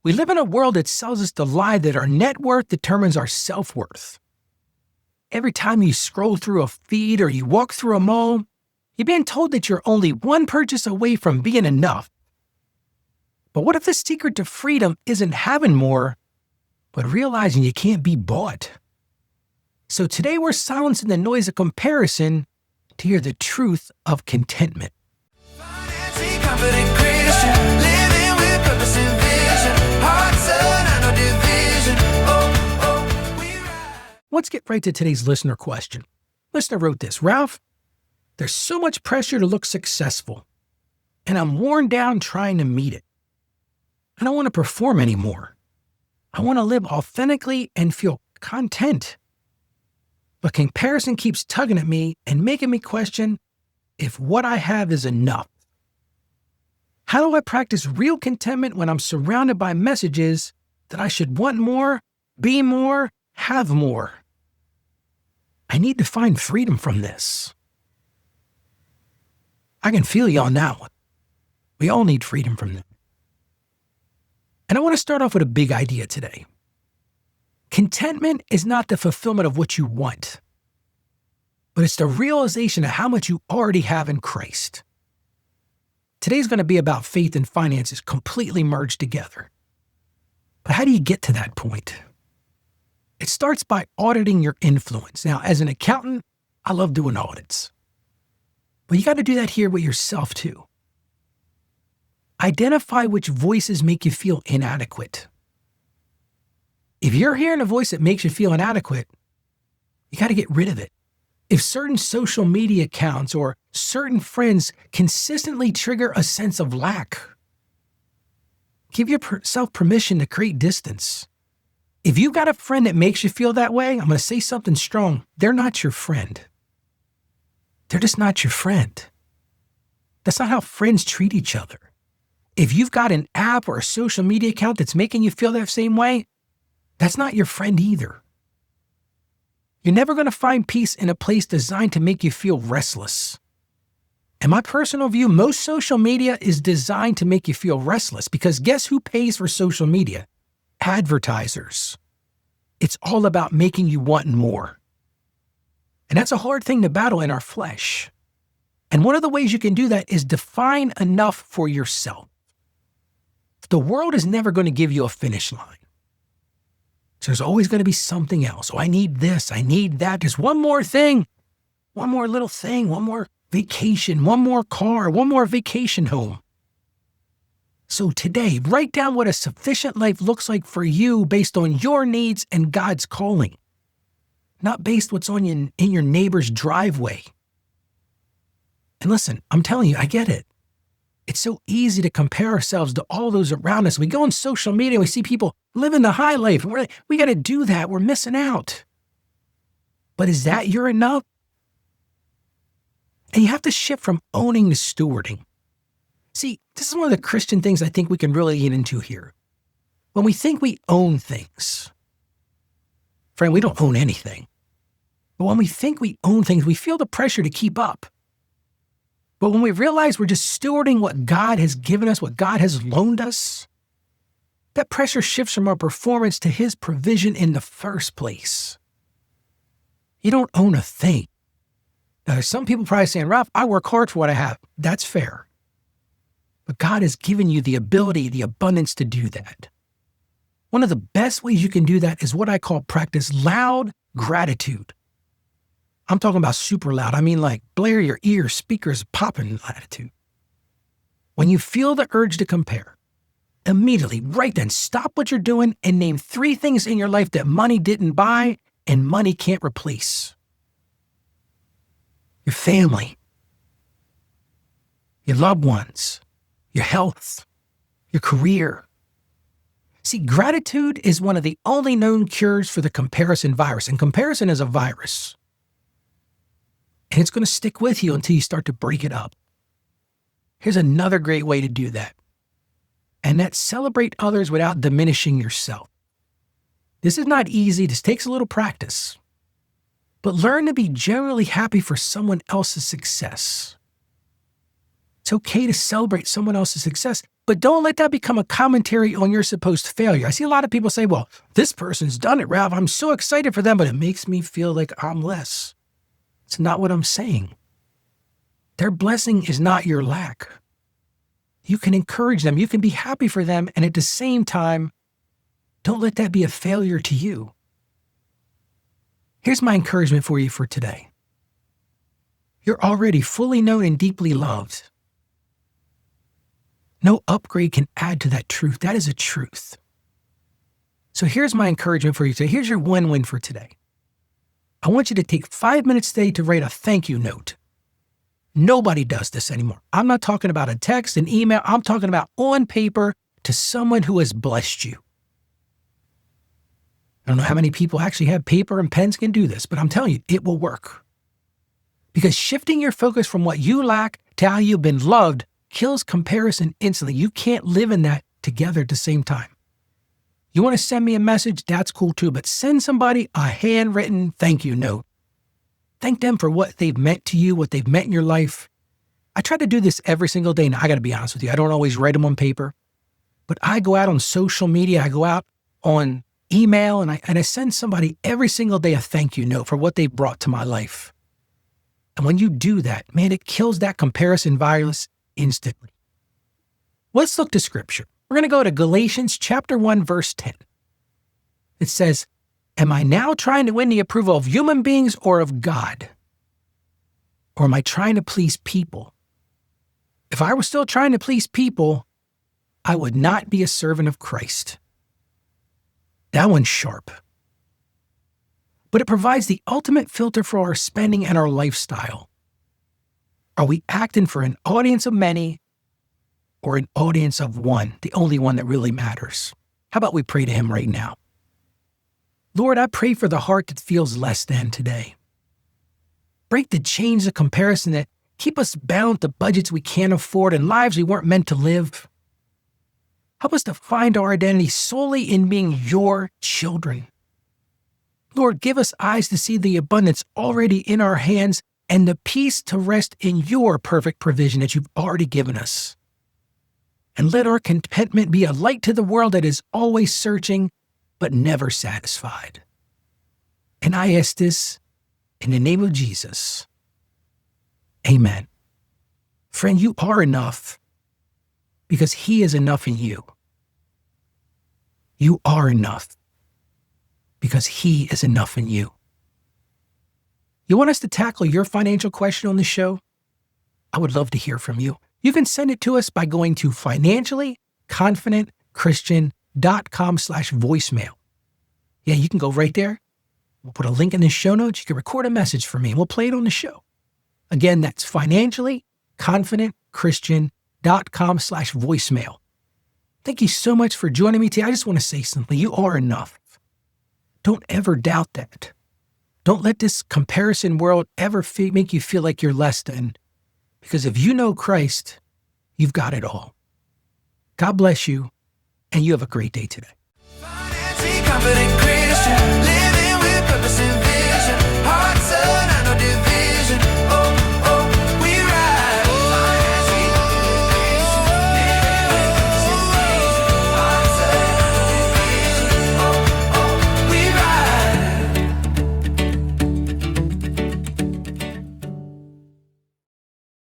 We live in a world that sells us the lie that our net worth determines our self-worth. Every time you scroll through a feed or you walk through a mall, you're being told that you're only one purchase away from being enough. But what if the secret to freedom isn't having more, but realizing you can't be bought? So today we're silencing the noise of comparison to hear the truth of contentment. Let's get right to today's listener question. Listener wrote this: Ralph, there's so much pressure to look successful, and I'm worn down trying to meet it. I don't want to perform anymore. I want to live authentically and feel content. But comparison keeps tugging at me and making me question if what I have is enough. How do I practice real contentment when I'm surrounded by messages that I should want more, be more, have more? I need to find freedom from this. I can feel you on that one. We all need freedom from that. And I want to start off with a big idea today. Contentment is not the fulfillment of what you want, but it's the realization of how much you already have in Christ. Today's going to be about faith and finances completely merged together. But how do you get to that point? It starts by auditing your influence. Now, as an accountant, I love doing audits. But you got to do that here with yourself too. Identify which voices make you feel inadequate. If you're hearing a voice that makes you feel inadequate, you got to get rid of it. If certain social media accounts or certain friends consistently trigger a sense of lack, give yourself permission to create distance. If you've got a friend that makes you feel that way, I'm going to say something strong. They're not your friend. They're just not your friend. That's not how friends treat each other. If you've got an app or a social media account that's making you feel that same way, that's not your friend either. You're never going to find peace in a place designed to make you feel restless. In my personal view, most social media is designed to make you feel restless because guess who pays for social media? Advertisers. It's all about making you want more. And that's a hard thing to battle in our flesh. And one of the ways you can do that is define enough for yourself. The world is never going to give you a finish line. So there's always going to be something else. Oh, I need this, I need that. There's one more thing, one more little thing, one more vacation, one more car, one more vacation home. So today, write down what a sufficient life looks like for you based on your needs and God's calling, not based what's on in your neighbor's driveway. And listen, I'm telling you, I get it. It's so easy to compare ourselves to all those around us. We go on social media and we see people living the high life, and we're like, we got to do that. We're missing out. But is that your enough? And you have to shift from owning to stewarding. See, this is one of the Christian things I think we can really get into here. When we think we own things, friend, we don't own anything. But when we think we own things, we feel the pressure to keep up. But when we realize we're just stewarding what God has given us, what God has loaned us, that pressure shifts from our performance to His provision in the first place. You don't own a thing. Now, some people probably saying, Ralph, I work hard for what I have. That's fair. But God has given you the ability, the abundance to do that. One of the best ways you can do that is what I call practice loud gratitude. I'm talking about super loud. I mean like blare your ears, speakers popping attitude. When you feel the urge to compare, immediately, right then, stop what you're doing and name 3 things in your life that money didn't buy and money can't replace. Your family, your loved ones, your health, your career. See, gratitude is one of the only known cures for the comparison virus, and comparison is a virus. And it's going to stick with you until you start to break it up. Here's another great way to do that. And that's celebrate others without diminishing yourself. This is not easy. This takes a little practice. But learn to be genuinely happy for someone else's success. It's okay to celebrate someone else's success, but don't let that become a commentary on your supposed failure. I see a lot of people say, well, this person's done it, Ralph. I'm so excited for them, but it makes me feel like I'm less. It's not what I'm saying. Their blessing is not your lack. You can encourage them. You can be happy for them. And at the same time, don't let that be a failure to you. Here's my encouragement for you for today. You're already fully known and deeply loved. No upgrade can add to that truth. That is a truth. So here's my encouragement for you today. Here's your win-win for today. I want you to take 5 minutes today to write a thank you note. Nobody does this anymore. I'm not talking about a text, an email. I'm talking about on paper to someone who has blessed you. I don't know how many people actually have paper and pens can do this, but I'm telling you, it will work. Because shifting your focus from what you lack to how you've been loved kills comparison instantly. You can't live in that together at the same time. You want to send me a message? That's cool too, but send somebody a handwritten thank you note. Thank them for what they've meant to you, what they've meant in your life. I try to do this every single day. Now, I got to be honest with you. I don't always write them on paper, but I go out on social media. I go out on email and I send somebody every single day a thank you note for what they brought to my life. And when you do that, man, it kills that comparison virus instantly. Let's look to scripture. We're going to go to Galatians chapter 1, verse 10. It says, am I now trying to win the approval of human beings or of God? Or am I trying to please people? If I were still trying to please people, I would not be a servant of Christ. That one's sharp. But it provides the ultimate filter for our spending and our lifestyle. Are we acting for an audience of many or an audience of one, the only one that really matters? How about we pray to him right now? Lord, I pray for the heart that feels less than today. Break the chains of comparison that keep us bound to budgets we can't afford and lives we weren't meant to live. Help us to find our identity solely in being your children. Lord, give us eyes to see the abundance already in our hands and the peace to rest in your perfect provision that you've already given us. And let our contentment be a light to the world that is always searching but never satisfied. And I ask this in the name of Jesus. Amen. Friend, you are enough because he is enough in you. You are enough because he is enough in you. You want us to tackle your financial question on the show? I would love to hear from you. You can send it to us by going to financiallyconfidentchristian.com/voicemail. Yeah, you can go right there. We'll put a link in the show notes. You can record a message for me and we'll play it on the show. Again, that's financiallyconfidentchristian.com/voicemail. Thank you so much for joining me today. I just want to say something. You are enough. Don't ever doubt that. Don't let this comparison world ever make you feel like you're less than. Because if you know Christ, you've got it all. God bless you, and you have a great day today. Financially confident Christian, living with purpose and